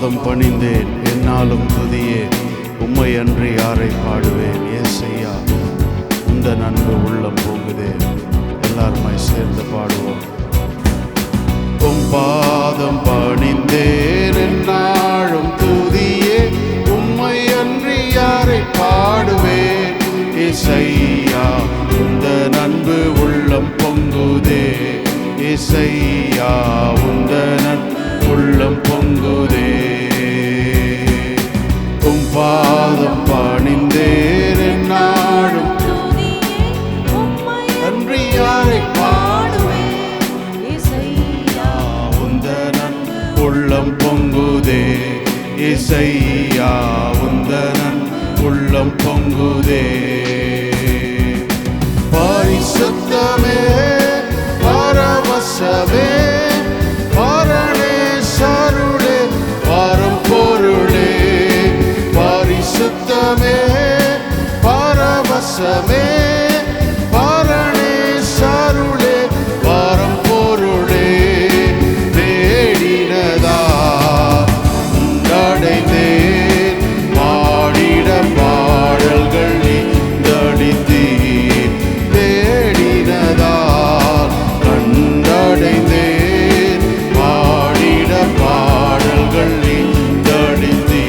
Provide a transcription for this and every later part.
பாதம் பணிந்தேன் என்னாலும் துதியே, உம்மை அன்றி யாரை பாடுவேன். ஏசையா உந்த அன்பு உள்ளம் பொங்குதே. எல்லாருமாய் சேர்ந்து பாடுவோம். உம் பாதம் பணிந்தேன் என்னாலும் துதியே, உம்மை அன்றி யாரை பாடுவேன். ஏசையா உந்த அன்பு உள்ளம் பொங்குதே. ஏசையா உந்த உள்ளம் பொங்குதே. உம் பாதம் பணிந்தேன் என்னாலும் அன்றி யாரை பாடுவேன். ஏசையா உந்த உள்ளம் பொங்குதே. ஏசையா உந்த உள்ளம் பொங்குதே. பரிசுத்தமே பரவசமே பரணேஸ்வருளே பரம்பொருளே. பரிசுத்தமே பரவசமே பரணேஸ்வருளே பரம்பொருளே. தேடினதா உண்டடைந்தேன், பாடிட பாடல்கள் நீந்தடித்தீர். தேடினதா கண்டடைந்தேன், பாடிட பாடல்கள் நீந்தடித்தீர்.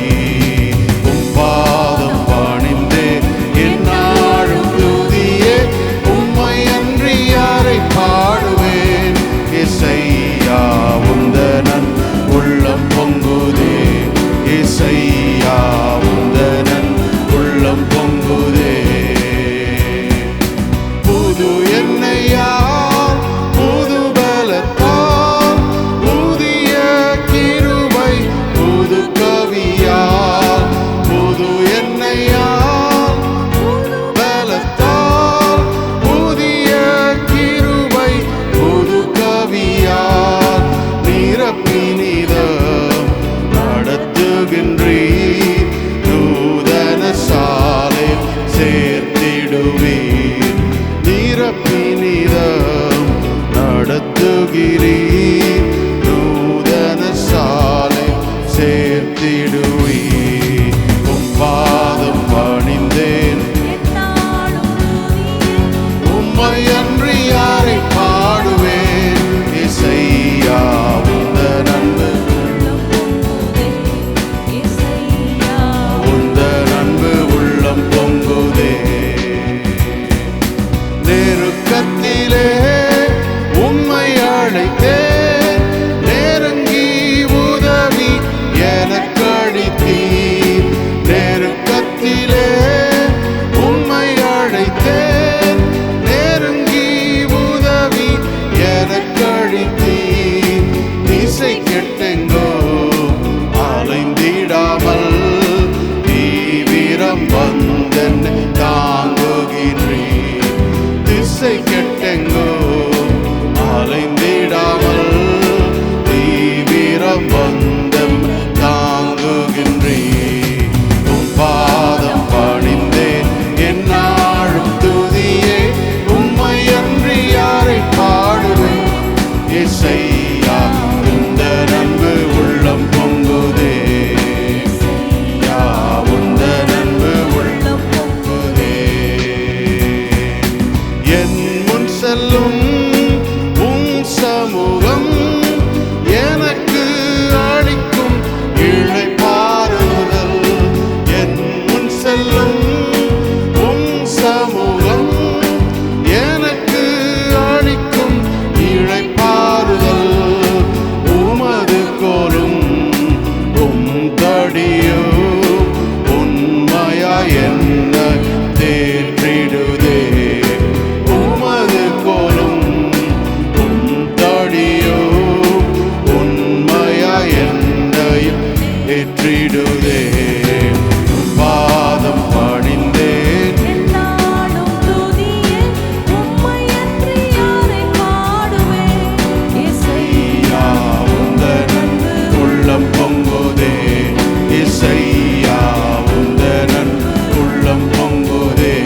உம் பாதம் பணிந்தேன் என்னாலும் துதியே, உம்மை அன்றி யாரை பாடுவேன். ஏசையா உந்த உள்ளம் பொங்குதே. ஏசையா உந்த உள்ளம் பொங்குதே. புது எண்ணெயால் புது பலத்தால் புதிய கிருபை புது கவியால். புது எண்ணெயால் புது பலத்தால் புதிய கிருபை புது கவியால். நிரப்பினிதம் நடத்துகின்றீர், நூதன சாலை சேர்த்திடுவீர். நிரப்பினிதம் நடத்துகிறீர், நூதன சாலை சேர்த்திடுவீர். உம் பாதம் பணிந்தேன் உம்மை அன்றி யாரை பாடுவேன். ஏசையா உந்த அன்பு உந்த அன்பு உள்ளம் பொங்குதே. நெருக்கத்திலே உம்மை அழைத்தேன், நெருங்கி உதவி எனக்களித்தீர். நெருக்கத்திலே உம்மை அழைத்தேன், நெருங்கி உதவி எனக்களித்தீர். திசை கெட்டெங்கோ அலைந்திடாமல் தீவிரம் வந்தென்னை தாங்குகின்றீர். திசை கெட்டெங்கோ அலைந்திடாமல் தீவிரம் வந்தென்னை தாங்குகின்றீர். உம் பாதம் பணிந்தேன் என்னாலும் துதியே, உம்மை அன்றி யாரை பாடுவேன். ஏசையா உந்த அன்பு உள்ளம் பொங்குதே. யா உந்த அன்பு உள்ளம் பொங்குதே. என் முன் செல்லும் உம் சமூகம் எனக்கு அளிக்கும் இளைப்பாறுதல். என் முன் செல்லும் உம் சமூகம் எனக்கு அளிக்கும் இளைப்பாறுதல். உமது கோலும் உம் தடியோ உண்மையா என்னை தேற்றிடுதே. உமது கோலும் உம் தடியோ உண்மையா என்னை ஏற்றிடுதே. பாதம் பணிந்தேன் ஏசையா உந்த உள்ளம் பொங்குதே. ஏசையா உந்த உள்ளம் பொங்குதே.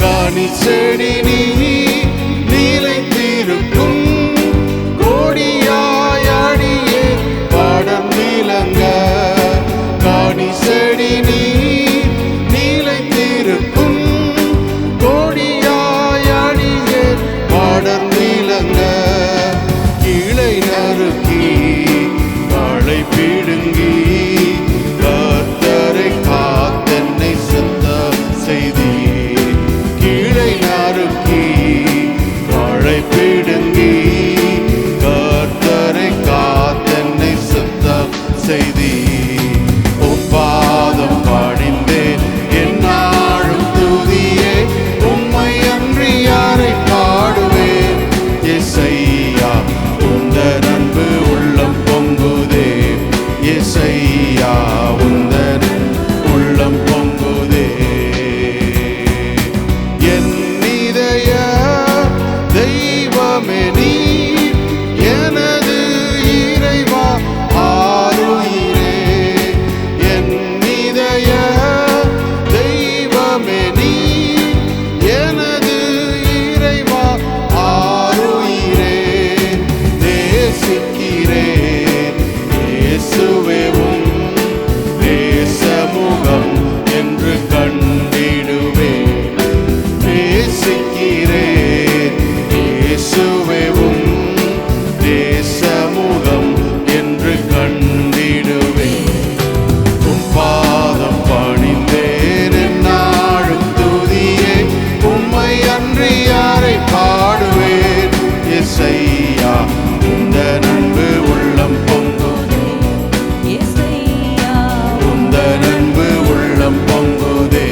கனி செடி நீ நிலைத்திருக்கும் கோடியாயடியே பாட பாடுவேன். இயேசையா உந்தன் அன்பு உள்ளம் பொங்குதே, உந்தன் அன்பு உள்ளம் பொங்குதே.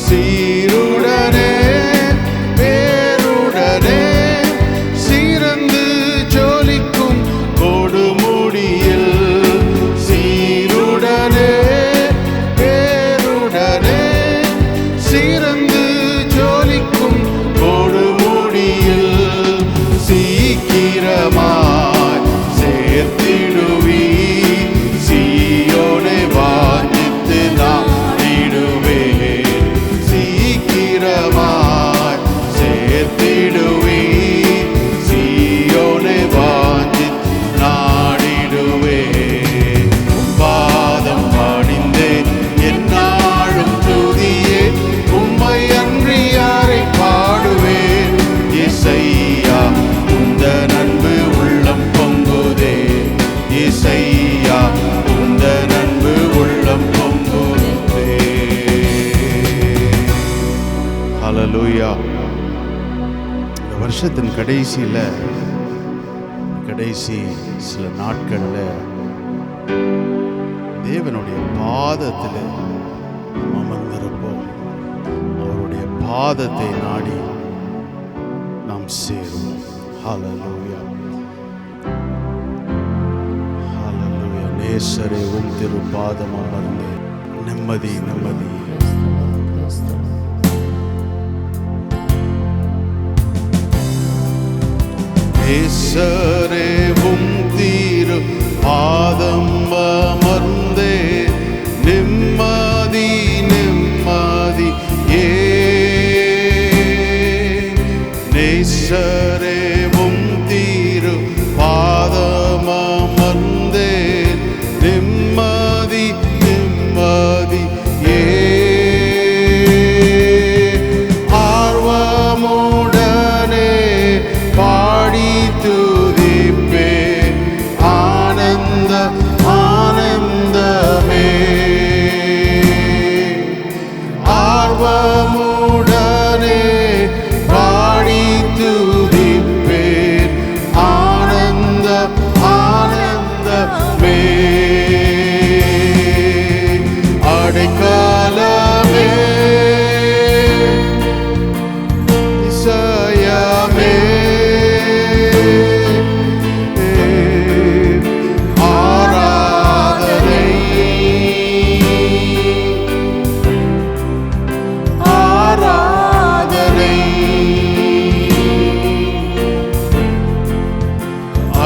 சீருடனே பேருடனே சிறந்து ஜொலிக்கும் கொடுமுடியில், சீருடனே பேருடனே சிறந்து ஜொலிக்கும் கொடுமுடியில் சீக்கிரமாய் சேர்த்திடுவி. சீயோனை வாஞ்சித்து நாடிடுவேன், சீக்கிரமாய் சேர்த்திடுவி. சீயோனை வாஞ்சித்து நாடிடுவேன். பாதம் பணிந்தேன் என்னாலும் துதியே, உம்மை அன்றி யாரை பாடுவேன். இயேசையா உந்தன் அன்பு உள்ளம் பொங்குதே, இயேசையா உந்தன் அன்பு உள்ளம் பொங்குதே. ஹல்லேலூயா. இந்த வருஷத்தின் கடைசியில் கடைசி சில நாட்களில் தேவனுடைய பாதத்தில் அமர்ந்திருப்போம். அவருடைய பாதத்தை நாடி நாம் சேருவோம். ஹல்லேலூயா, ஹல்லேலூயா. நேசரே உம் திருப்பாதம் அமர்ந்தே நிம்மதி நிம்மதி. நேசரே உம் திருப்பாதம் அமர்ந்தே நிம்மதி நிம்மதி. நேசரே உம் திருப்பாதம் அமர்ந்தே நிம்மதி நிம்மதி. ஆர்வமுடனே பாடி துதிப்பேன், ஆனந்த ஆனந்தமே. ஆர்வமுடனே பாடி துதிப்பேன், ஆனந்த ஆனந்தமே. அடைக்கலமே இசையமே, ஆராதனை ஆராதனை.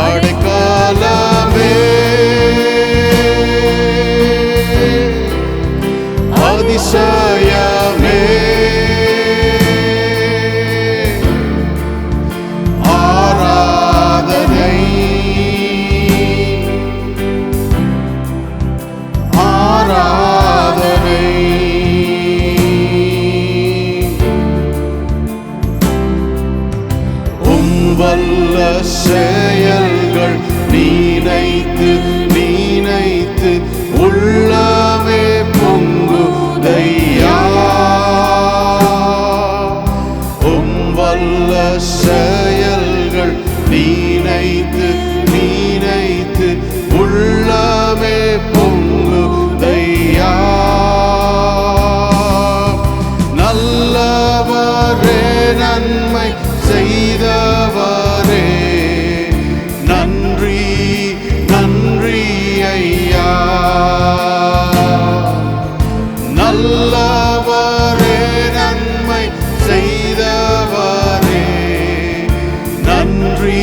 அடைக்கலமே அதிசயமே, ஆராதனை ஆராதனை. உம் வல்ல செயல்கள் நினைத்து நினைத்து உள்ளமே பொங்குதையா. உம் வல்ல செயல்கள் நினைத்து நினைத்து உள்ளமே பொங்குதையா. நல்லவரே நன்மை செய்தவரே, நன்றி நன்றி ஐயா. நல்லவரே நன்மை செய்தவரே, நன்றி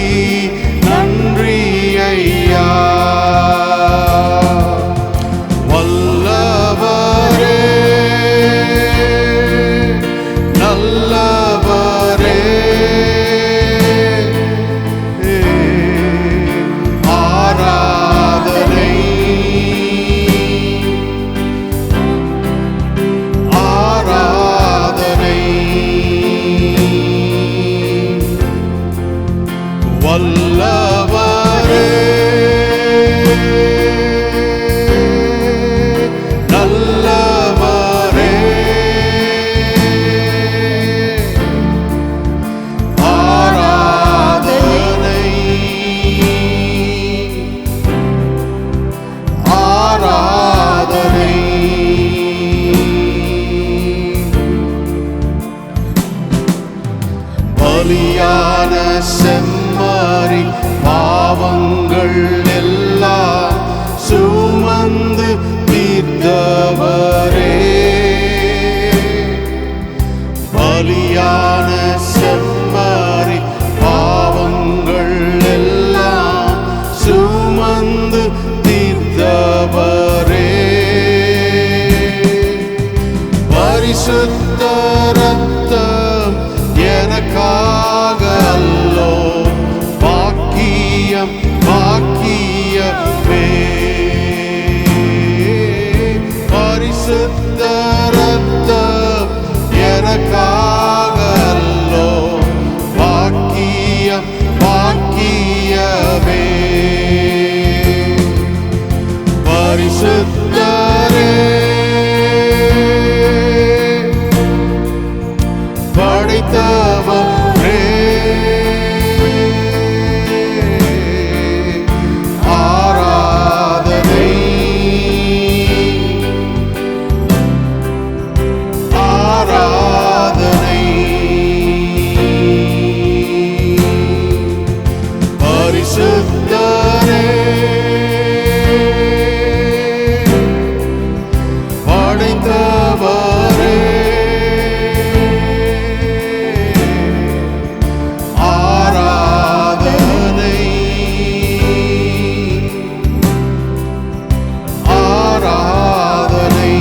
பலியான செம்மறி பாவங்கள் எல்லாம் சுமந்து தீர்த்தவரே. பலியான செம்மறி பாவங்கள் எல்லாம் சுமந்து தீர்த்தவரே. பரிசுத்த ரத்தம் எனக்காக அல்லோ, பாக்கியம் பாக்கியமே. பரிசுத்த ரத்தம் எனக்காக அல்லோ, பாக்கியம் பாக்கியமே. பரிசுத்தரே படைத்தவரே, ஆராதனை ஆராதனை. பரிசுத்தரே படைத்தவரே, ஆராதனை ஆராதனை.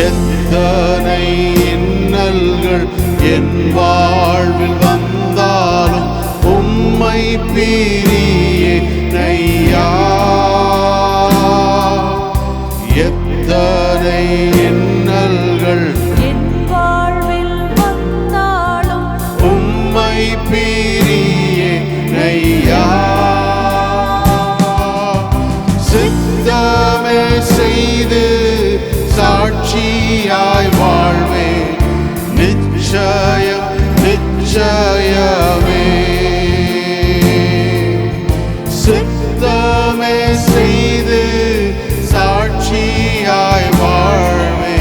எத்தனை இன்னல்கள் என் வாழ்வில் வந்தாலும் உம்மை பிரியேனையா. எத்தனை இன்னல்கள் என் வாழ்வில் வந்தாலும் உம்மை பிரியேனையா. சித்தமே செய்து சாட்சியாய் வாழ்வே, நிச்சயம் நிச்சயமே. சித்தமே செய்து சாட்சியாய் வாழ்வே,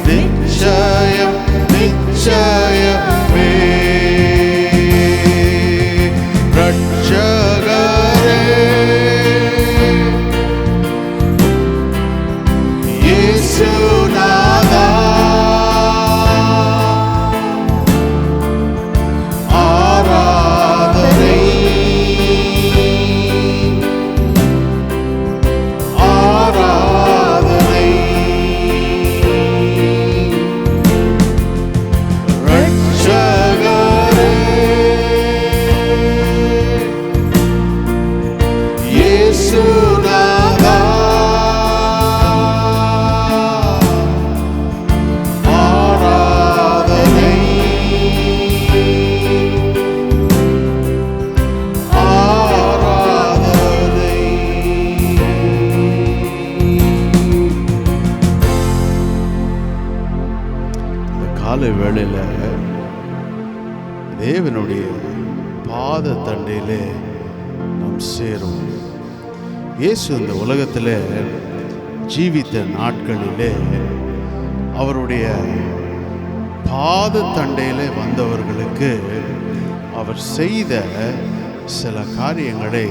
நிச்சயம் நிச்சயமே. ரட்சகரே இயேசுநாதா, ஆராதனை ஆராதனை. ரட்சகரே இயேசுநாதா, ஆராதனை ஆராதனை. இந்த காலை வேளையில தேவனுடைய பாத தண்டையிலே நாம் சேரும். இயேசு இந்த உலகத்தில் ஜீவித்த நாட்களிலே அவருடைய பாத தண்டையிலே வந்தவர்களுக்கு அவர் செய்த சில காரியங்களை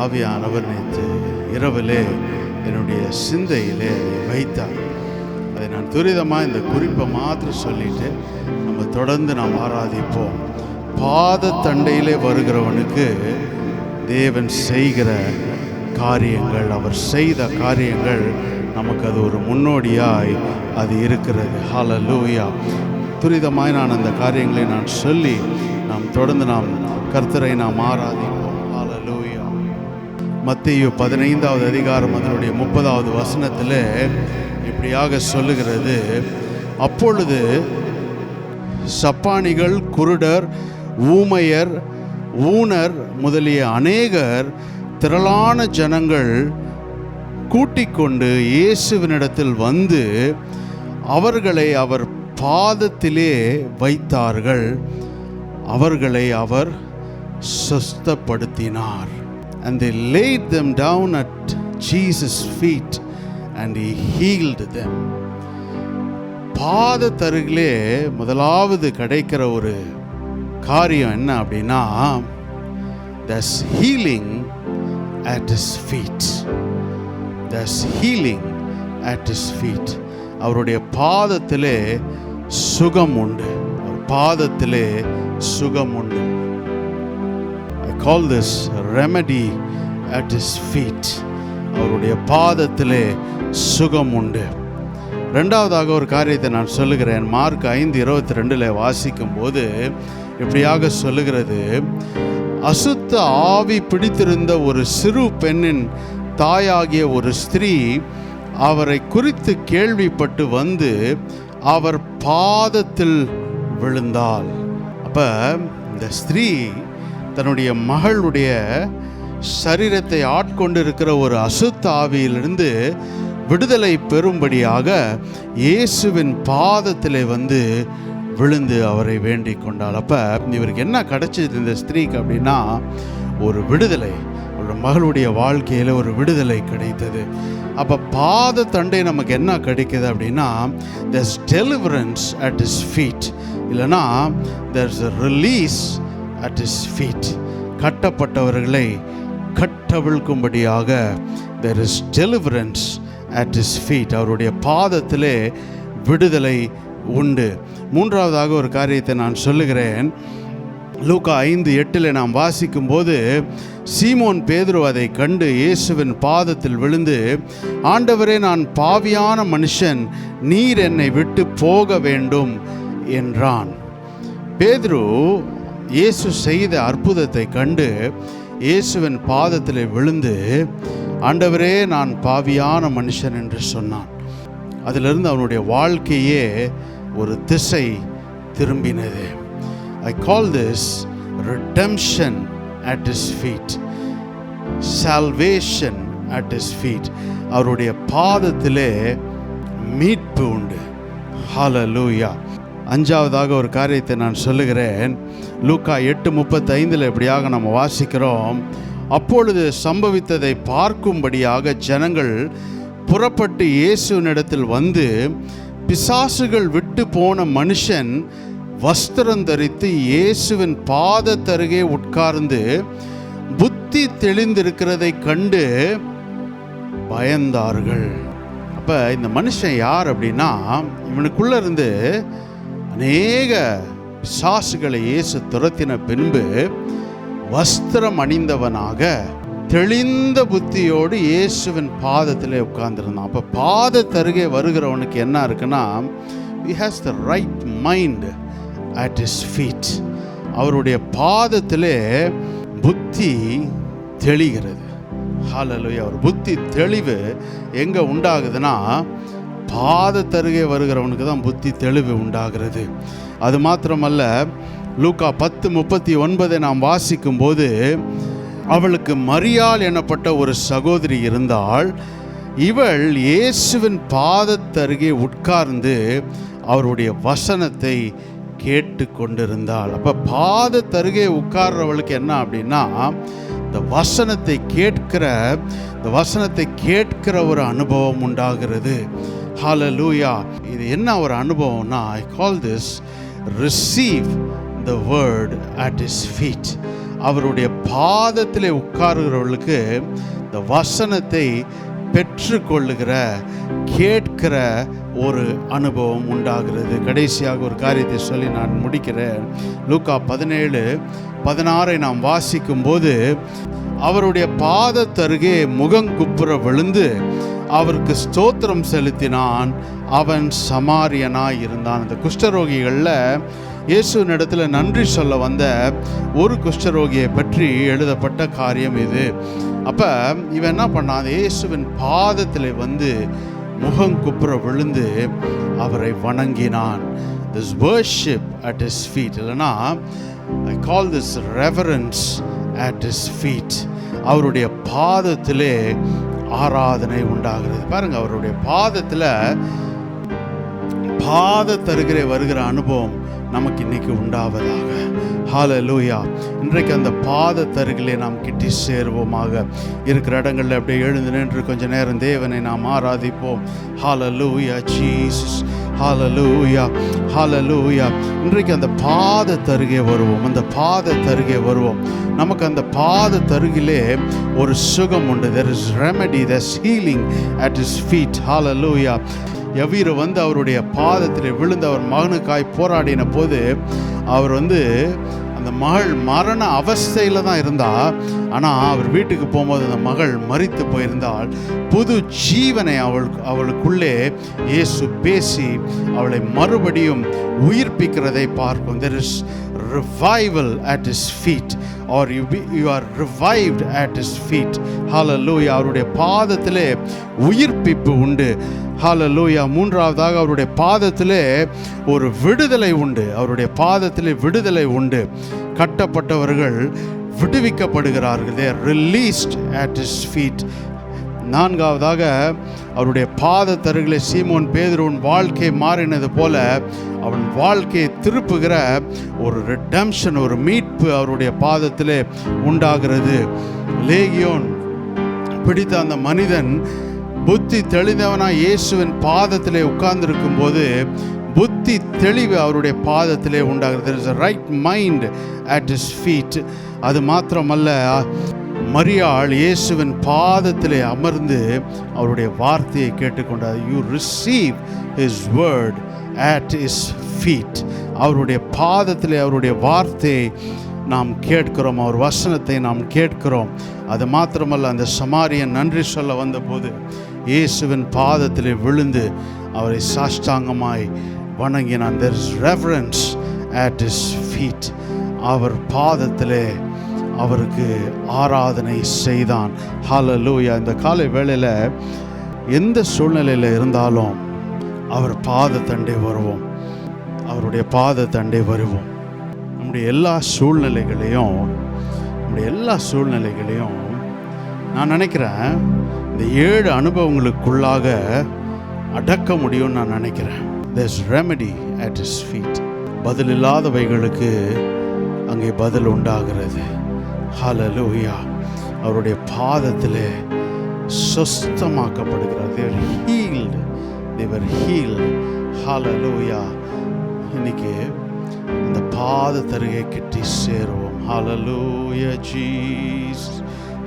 ஆவியானவர் நேற்று இரவிலே என்னுடைய சிந்தையிலே அதை வைத்தார். அதை நான் துரிதமாக இந்த குறிப்பை மாத்திரம் சொல்லிட்டு நம்ம தொடர்ந்து நாம் ஆராதிப்போம். பாத தண்டையிலே வருகிறவனுக்கு தேவன் செய்கிற காரியங்கள், அவர் செய்த காரியங்கள் நமக்கு அது ஒரு முன்னோடியாய் அது இருக்கிறது. ஹல்லேலூயா. துரிதமாய் நான் அந்த காரியங்களை நான் சொல்லி நாம் தொடர்ந்து நாம் கர்த்தரை நாம் ஆராதிப்போம். ஹல்லேலூயா. மத்தேயு 15வது அதிகாரம் அதனுடைய 30வது வசனத்தில் இப்படியாக சொல்லுகிறது, அப்பொழுது சப்பானிகள், குருடர், ஊமையர், ஊனர் முதலிய அநேகர் திரளான ஜனங்கள் கூட்டிக் கொண்டு இயேசுவினிடத்தில் வந்து அவர்களை அவர் பாதத்திலே வைத்தார்கள். அவர்களை அவர் சுஸ்தப்படுத்தினார். And they laid them down at Jesus' feet and he healed them. பாதத்தருகிலே முதலாவது கிடைக்கிற ஒரு காரியம் என்ன அப்படின்னா, there's healing at his feet. There's healing at his feet. அவருடைய பாதத்திலே சுகம் உண்டு. அவர் பாதத்திலே சுகம் உண்டு. I call this remedy at his feet. அவருடைய பாதத்திலே சுகம் உண்டு. ரெண்டாவதாக ஒரு காரியத்தை நான் சொல்லுகிறேன். மார்க் 5:22 வாசிக்கும் போது இப்படியாக சொல்லுகிறது, அசுத்த ஆவி பிடித்திருந்த ஒரு சிறு பெண்ணின் தாயாகிய ஒரு ஸ்திரீ அவரை குறித்து கேள்விப்பட்டு வந்து அவர் பாதத்தில் விழுந்தாள். அப்ப இந்த ஸ்திரீ தன்னுடைய மகளுடைய சரீரத்தை ஆட்கொண்டிருக்கிற ஒரு அசுத்த ஆவியிலிருந்து விடுதலை பெறும்படியாக இயேசுவின் பாதத்திலே வந்து விழுந்து அவரை வேண்டிக் கொண்டாள். அப்போ இவருக்கு என்ன கிடைச்சது இந்த ஸ்திரீக்கு அப்படின்னா, ஒரு விடுதலை, ஒரு மகளுடைய வாழ்க்கையில் ஒரு விடுதலை கிடைத்தது. அப்போ பாத தண்டை நமக்கு என்ன கிடைக்குது அப்படின்னா, there's deliverance at his feet, இல்லைனா there's a release at his feet. கட்டப்பட்டவர்களை கட்டவிழ்க்கும்படியாக there is deliverance at his feet. அவருடைய பாதத்திலே விடுதலை உண்டு. மூன்றாவதாக ஒரு காரியத்தை நான் சொல்லுகிறேன். லூக்கா 5:8 நாம் வாசிக்கும் போது, சீமோன் பேதுரு அதை கண்டு இயேசுவின் பாதத்தில் விழுந்து, ஆண்டவரே, நான் பாவியான மனுஷன், நீர் என்னை விட்டு போக வேண்டும் என்றான். பேதுரு இயேசு செய்த அற்புதத்தை கண்டு இயேசுவின் பாதத்தில் விழுந்து, ஆண்டவரே, நான் பாவியான மனுஷன் என்று சொன்னான். அதிலிருந்து அவனுடைய வாழ்க்கையே ஒரு திசை திரும்பினது. I call this redemption at his feet, salvation at his feet. அவருடைய பாதத்திலே மீட்பு உண்டு. ஹல்லேலூயா. அஞ்சாவதாக ஒரு காரியத்தை நான் சொல்லுகிறேன். லூக்கா 8:35 இப்படியாக நம்ம வாசிக்கிறோம், அப்பொழுது சம்பவித்ததை பார்க்கும்படியாக ஜனங்கள் புறப்பட்டு இயேசுவினிடத்தில் வந்து, பிசாசுகள் விட்டு போன மனுஷன் வஸ்திரம் தரித்து இயேசுவின் பாதத்தருகே உட்கார்ந்து புத்தி தெளிந்திருக்கிறதை கண்டு பயந்தார்கள். அப்ப இந்த மனுஷன் யார் அப்படின்னா, இவனுக்குள்ள இருந்து அநேக பிசாசுகளை இயேசு துரத்தின பின்பு வஸ்திரம் அணிந்தவனாக தெளிந்த புத்தியோடு இயேசுவின் பாதத்திலே உட்கார்ந்துருந்தான். அப்போ பாதத்தருகே வருகிறவனுக்கு என்ன இருக்குன்னா, he has the right mind at his feet. அவருடைய பாதத்திலே புத்தி தெளிகிறது. ஹல்லேலூயா. ஒரு புத்தி தெளிவு எங்கே உண்டாகுதுன்னா, பாதத்தருகே வருகிறவனுக்கு தான் புத்தி தெளிவு உண்டாகிறது. அது மாத்திரமல்ல, லூக்கா 10:39 நாம் வாசிக்கும் போது, அவளுக்கு மரியாள் எனப்பட்ட ஒரு சகோதரி இருந்தாள். இவள் இயேசுவின் பாதத்தருகே உட்கார்ந்து அவருடைய வசனத்தை கேட்டு கொண்டிருந்தாள். அப்போ பாதத்தருகே உட்கார்றவளுக்கு என்ன அப்படின்னா, இந்த வசனத்தை கேட்கிற ஒரு அனுபவம் உண்டாகிறது. ஹல்லேலூயா. இது என்ன ஒரு அனுபவம்னா, I call this receive the word at his feet. அவருடைய பாதத்திலே உட்காருகிறவர்களுக்கு இந்த வசனத்தை பெற்றுக்கொள்ளுகிற, கேட்கிற ஒரு அனுபவம் உண்டாகிறது. கடைசியாக ஒரு காரியத்தை சொல்லி நான் முடிக்கிறேன். லூக்கா 17:16 நாம் வாசிக்கும் போது, அவருடைய பாதத்தருகே முகங்குப்புற விழுந்து அவருக்கு ஸ்தோத்திரம் செலுத்தினான். அவன் சமாரியனாய் இருந்தான். இந்த குஷ்டரோகிகளில் இயேசுவின் இடத்துல நன்றி சொல்ல வந்த ஒரு குஷ்டரோகியை பற்றி எழுதப்பட்ட காரியம் இது. அப்போ இவன் என்ன பண்ணான், இயேசுவின் பாதத்தில் வந்து முகங்குப்புற விழுந்து அவரை வணங்கினான். This worship at his feet, இல்லைனா I call this reverence at his feet. அவருடைய பாதத்திலே ஆராதனை உண்டாகிறது. பாருங்க, அவருடைய பாதத்தருகிற வருகிற அனுபவம் நமக்கு இன்னைக்கு உண்டாவதாக. ஹல்லேலூயா. இன்றைக்கு அந்த பாதத்தருகிலே நாம் கிட்டி சேருவோமாக. இருக்கிற இடங்களில் அப்படியே எழுந்து நின்று கொஞ்ச நேரம் தேவனை நாம் ஆராதிப்போம். ஹல்லேலூயா. ஜீசஸ், ஹalleluya, ஹalleluya. இன்றைக்கு அந்த பாதத்தருகே வருவோம், அந்த பாதத்தருகே வருவோம். நமக்கு அந்த பாதத்தருகிலே ஒரு சுகம் உண்டு. There is remedy, there's healing at his feet. Hallelujah. யவீரு வந்து அவருடைய பாதத்தில் விழுந்து அவர் மகனுக்காய் போராடின போது அவர் அந்த மகள் மரண அவஸ்தையில் தான் இருந்தா. ஆனால் அவர் வீட்டுக்கு போகும்போது அந்த மகள் மரித்து போயிருந்தால் புது ஜீவனை அவளுக்குள்ளே இயேசு பேசி அவளை மறுபடியும் உயிர்ப்பிக்கிறதை பார்க்கும். There is revival at his feet, or you are revived at his feet. Hallelujah. அவருடைய பாதத்திலே உயிர்ப்பிப்பு உண்டு. ஹalleluya. மூன்றாவதாக அவருடைய பாதத்திலே ஒரு விடுதலை உண்டு. அவருடைய பாதத்திலே விடுதலை உண்டு. கட்டப்பட்டவர்கள் விடுவிக்கப்படுகிறார்கள். they are released at his feet. நான்காவதாக அவருடைய பாதத்தருகிலே சீமோன் பேதுருவின் வாழ்க்கை மாறினது போல அவன் வாழ்க்கையை திருப்புகிற ஒரு ரெடம்ஷன், ஒரு மீட்பு அவருடைய பாதத்திலே உண்டாகிறது. லேகியோன் பிடித்த அந்த மனிதன் புத்தி தெளிந்தவனாய் இயேசுவின் பாதத்திலே உட்கார்ந்திருக்கும் போது புத்தி தெளிவு அவருடைய பாதத்திலே உண்டாகிறது. There is a right mind at his feet. அது மாத்திரமல்ல, மரியாள் இயேசுவின் பாதத்திலே அமர்ந்து அவருடைய வார்த்தையை கேட்டுக்கொண்டார். You receive his word at his feet. அவருடைய பாதத்திலே அவருடைய வார்த்தையை நாம் கேட்கிறோம், அவர் வசனத்தை நாம் கேட்கிறோம். அது மாத்திரமல்ல, அந்த சமாரியன் நன்றி சொல்ல வந்தபோது இயேசுவின் பாதத்திலே விழுந்து அவரை சாஷ்டாங்கமாய் வணங்கினான். There is reverence at his feet. அவர் பாதத்திலே அவருக்கு ஆராதனை செய்தான். ஹalleluya. இந்த காலை வேளையில் எந்த சூழ்நிலையில் இருந்தாலும் அவர் பாதத்தண்டை வருவோம், அவருடைய பாதத்தண்டை வருவோம். நம்முடைய எல்லா சூழ்நிலைகளையும் நான் நினைக்கிறேன் இந்த 7 அனுபவங்களுக்குள்ளாக அடக்க முடியும்னு நான் நினைக்கிறேன். There's remedy at his feet. பதில் இல்லாதவைகளுக்கு அங்கே பதில் உண்டாகிறது. ஹalleluya. அவருடைய பாதத்திலே சுஸ்தமாக்கப்படுகிறார். they were healed. ஹalleluya. இன்னைக்கு அந்த பாதத்தருகே கிட்டி சேருவோம். ஹalleluya Jesus.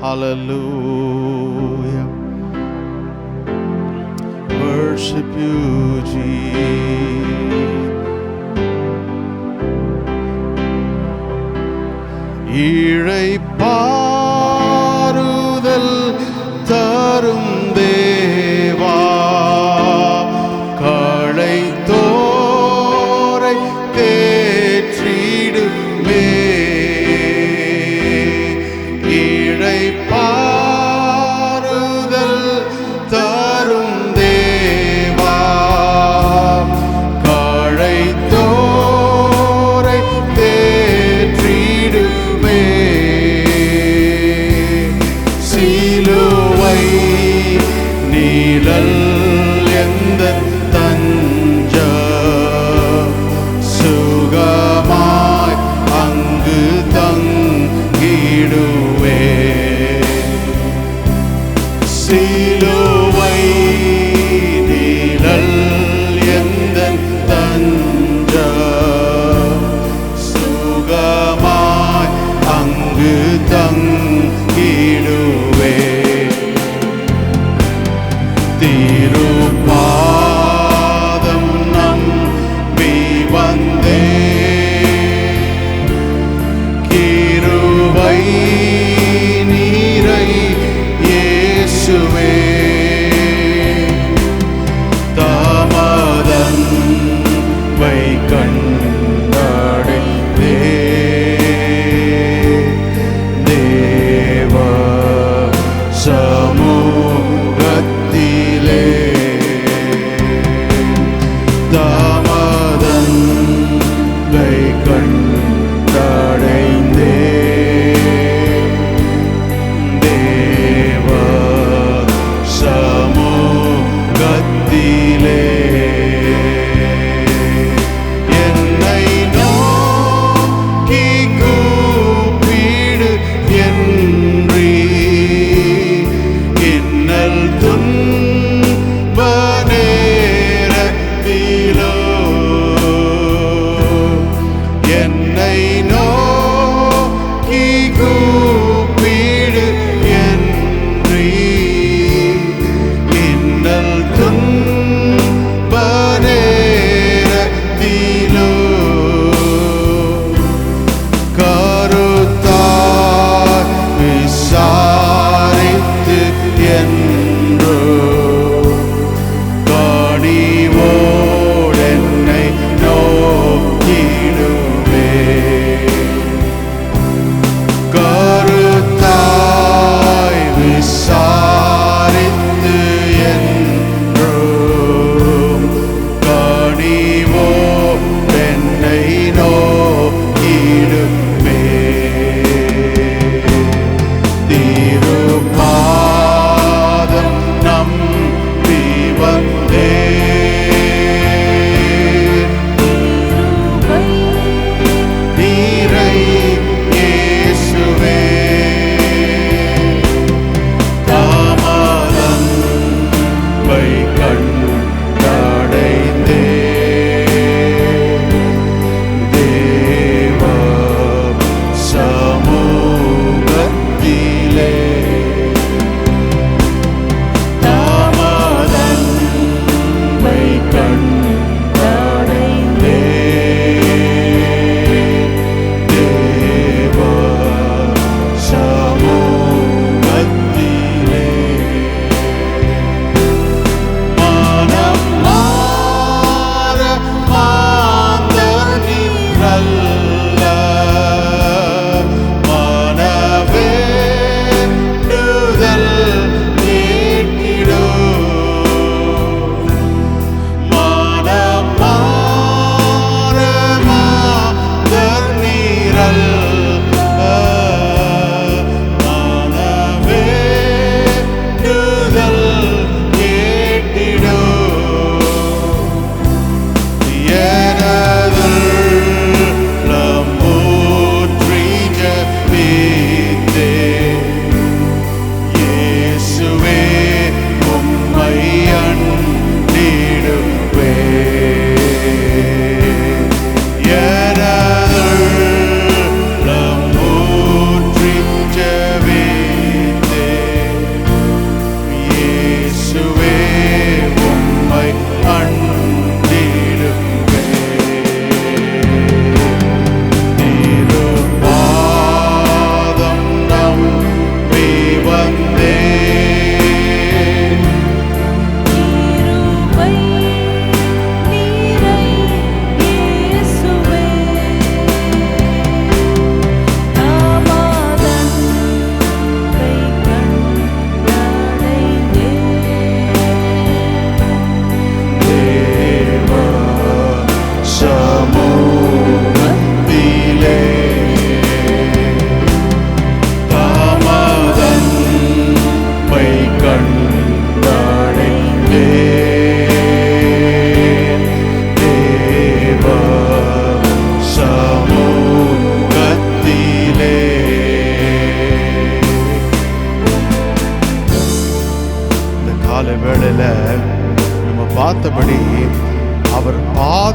Hallelujah. Worship you, Jesus. இளைப்பாறுதல் தரும் தேவா, களைத்தோரை தேற்றிடுமே. இளைப்பாறுதல் தரும் தேவா,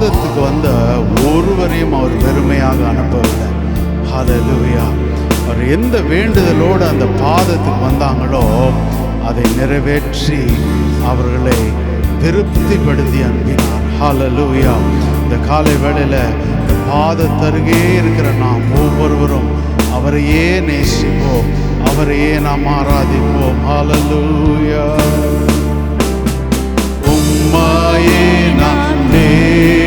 பாதத்துக்கு வந்த ஒருவரையும் அவர் வெறுமையாக அனுப்பவில்லை. ஹல்லேலூயா. அவர் எந்த வேண்டுதலோடு அந்த பாதத்துக்கு வந்தாங்களோ அதை நிறைவேற்றி அவர்களை திருப்திப்படுத்தி அனுப்பினார். ஹல்லேலூயா. இந்த காலை வேளையில் பாதத்தருகே இருக்கிற நாம் ஒவ்வொருவரும் அவரையே நேசிப்போம், அவரையே நாம் ஆராதிப்போம். ஹல்லேலூயா. உம்மையே நான் நேசிப்பேன்,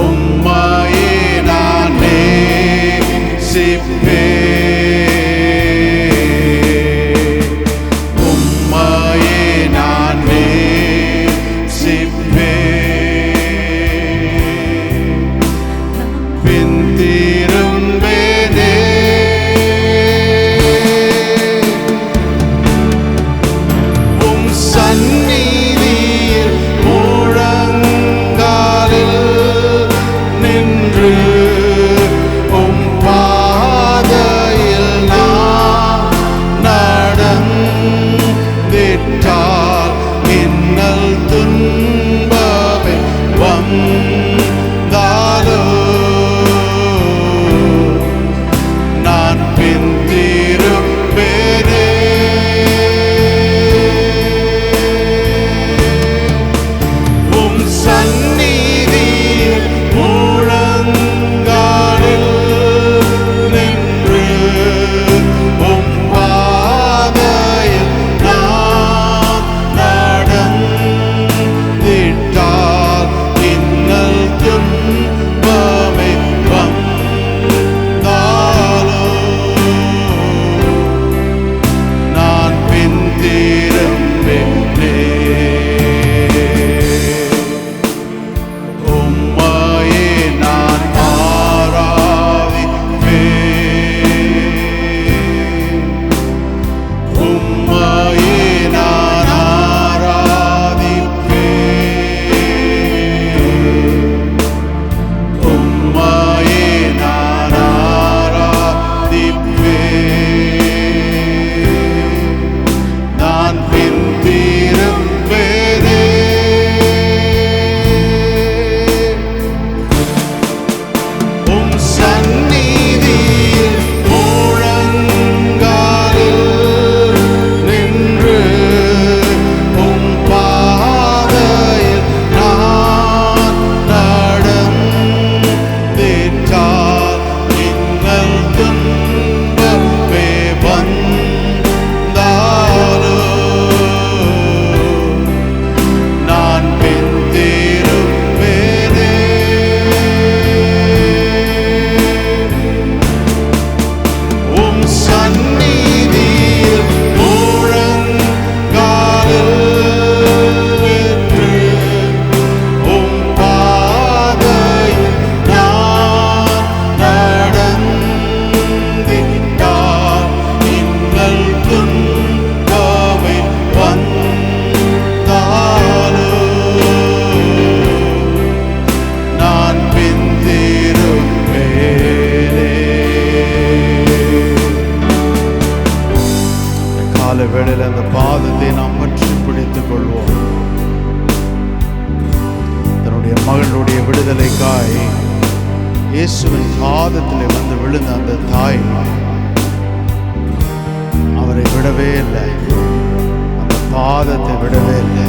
உம்மையே நான் நேசிப்பேன், விடுதலைக்காய் இயேசுவின் பாதத்தில் வந்து விழுந்த அந்த தாய் அவரை விடவே இல்லை, அந்த பாதத்தை விடவே இல்லை.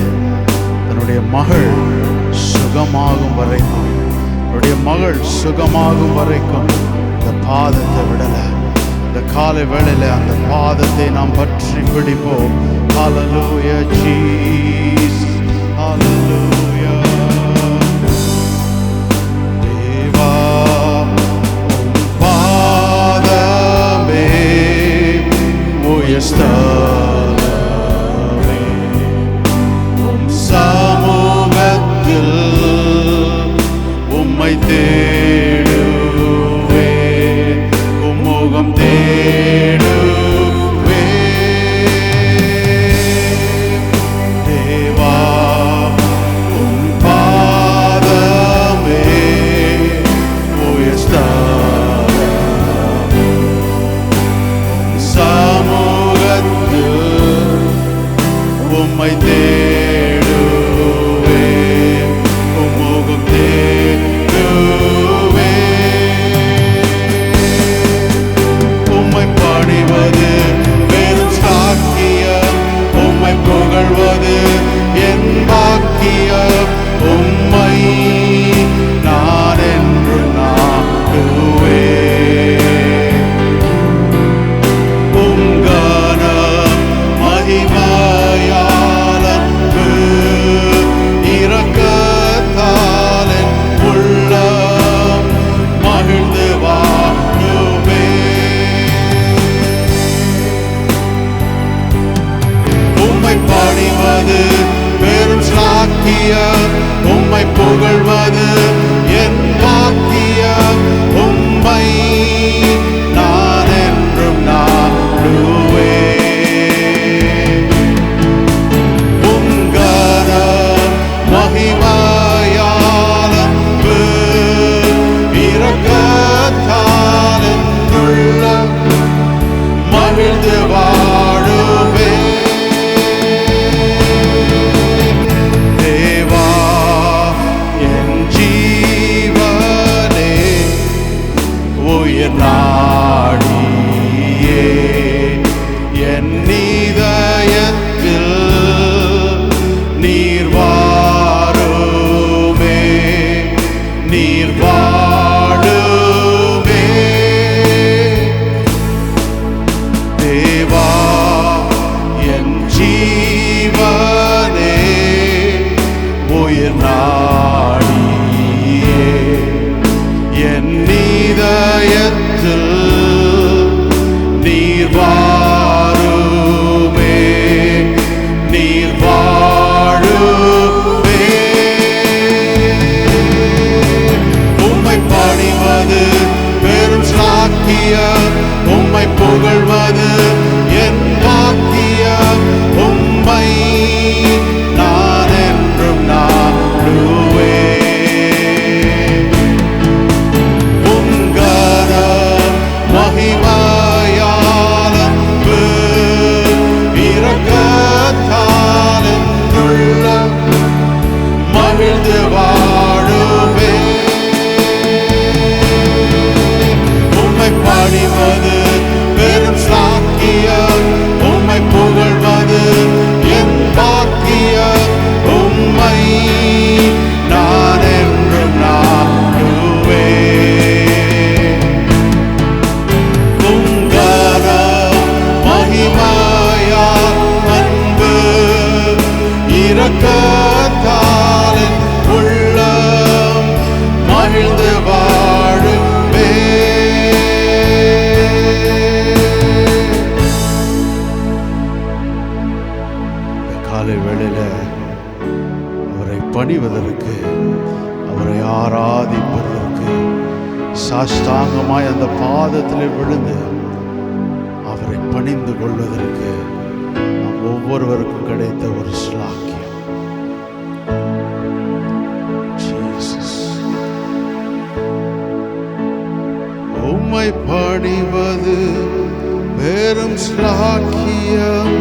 தன்னுடைய மகள் சுகமாகும் வரைக்கும், தன்னுடைய மகள் சுகமாகும் வரைக்கும் இந்த பாதத்தை விடலை. இந்த காலை வேளையில் அந்த பாதத்தை நாம் பற்றி பிடிப்போம். ஹல்லேலூயா ஜீசஸ், ஹல்லேலூயா. தேவா உம் பாதமே உயர்ஸ்தலமே, உம் சமூகத்தில் உம்மை தேடுவே, உம்முகம் தேடுவே. தேடுவேன், உம்முகம் தேடுவேன். உம்மை பணிவது வெறும் சாக்கியம், உம்மை புகழ்வது என் பாக்கியம். உம்மை நான் என்று நாடுவேன். உம் கனம் மகிமையால் அன்பு இரக்கத்தால் என் உள்ளம் மகிழ்ந்து வாழுவேன். உம்மை பணிவது வெறும் சாக்கியம், உம்மை புகழ்வது என் பாக்கியம். உம்மை நான் என்றும் நாடுவேன். உம் கனம் மகிமையால் அன்பு இரக்கத்தால் என் உள்ளம் மகிழ்ந்து வாழுவேன். தேவா என் ஜீவனே, உயிர் நாடியே என் இதயத்தில் நீர் வாருமே, நீர் வாழுமே. தேவா என் ஜீவனே, உயிர் நாடியே என் இதயத்தில் நீர் வாருமே, நீர் வாழுமே. உம்மை பணிவது வெறும் சாக்கியம், உம்மை புகழ்வது என் பாக்கியம். உம்மை நான் என்றும் நாடுவேன். உம் கனம் மகிமையால் அன்பு இரக்கத்தால் என் உள்ளம் மகிழ்ந்து வாழுவேன். உம்மை பணிவது வெறும் சாக்கியம், உம்மை புகழ்வது என் பாக்கியம். உம்மை நான் என்றும் நாடுவேன். உம் கனம் மகிமையால் அன்பு இரக்கத்தால் என் உள்ளம் மகிழ்ந்து வாழுவேன். இந்த காலை வேளையில அவரை பணிவதற்கு, அவரை ஆராதிப்பதற்கு, சாஷ்டாங்கமாய் அந்த பாதத்தில் விழுந்து அவரை பணிந்து கொள்வதற்கு நம் ஒவ்வொருவருக்கும் கிடைத்த ஒரு ஸ்லாக்கியம். Jesus. உம்மை பணிவது வெறும் ஸ்லாக்கியம்,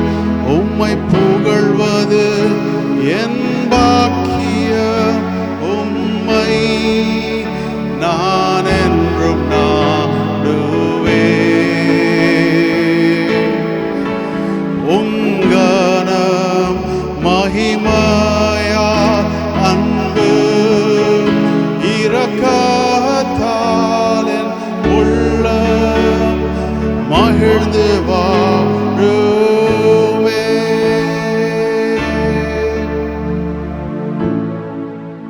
உம்மை புகழ்வது என் பாக்கியம். உம்மை நான் என்றும் நாடுவேன். உம் கனம் மகிமை